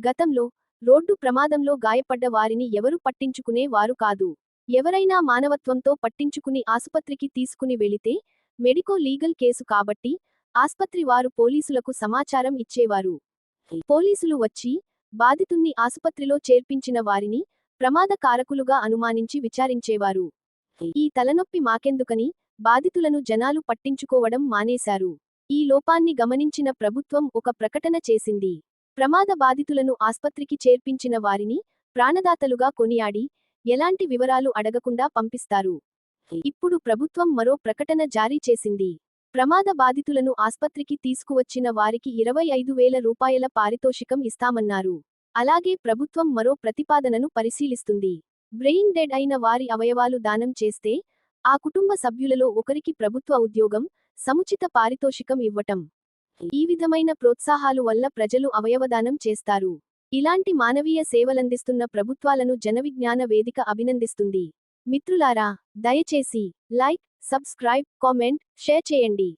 గతంలో రోడ్డు ప్రమాదంలో గాయపడ్డ వారిని ఎవరు పట్టించుకునే వారు కాదు. ఎవరైనా మానవత్వంతో పట్టించుకుని ఆసుపత్రికి తీసుకుని వెళితే మెడికో లీగల్ కేసు కాబట్టి ఆస్పత్రి వారు పోలీసులకు సమాచారం ఇచ్చేవారు. పోలీసులు వచ్చి బాధితుణ్ణి ఆసుపత్రిలో చేర్పించిన వారిని ప్రమాద కారకులుగా అనుమానించి విచారించేవారు. ఈ తలనొప్పి మాకెందుకని బాధితులను జనాలు పట్టించుకోవడం మానేశారు. ఈ లోపాన్ని గమనించిన ప్రభుత్వం ఒక ప్రకటన చేసింది. ప్రమాద బాధితులను ఆస్పత్రికి చేర్పించిన వారిని ప్రాణదాతలుగా కొనియాడి ఎలాంటి వివరాలు అడగకుండా పంపిస్తారు. ఇప్పుడు ప్రభుత్వం మరో ప్రకటన జారీ చేసింది. ప్రమాద బాధితులను ఆస్పత్రికి తీసుకువచ్చిన వారికి 25,000 రూపాయల పారితోషికం ఇస్తామన్నారు. అలాగే ప్రభుత్వం మరో ప్రతిపాదనను పరిశీలిస్తుంది. బ్రెయిన్ డెడ్ అయిన వారి అవయవాలు దానం చేస్తే ఆ కుటుంబ సభ్యులలో ఒకరికి ప్రభుత్వ ఉద్యోగం, సముచిత పారితోషికం ఇవ్వటం. ఈ విధమైన ప్రోత్సాహాలు వల్ల ప్రజలు అవయవదానం చేస్తారు. ఇలాంటి మానవీయ సేవలందిస్తున్న ప్రభుత్వాలను జనవిజ్ఞాన వేదిక అభినందిస్తుంది. మిత్రులారా, దయచేసి లైక్, సబ్స్క్రైబ్, కామెంట్, షేర్ చేయండి.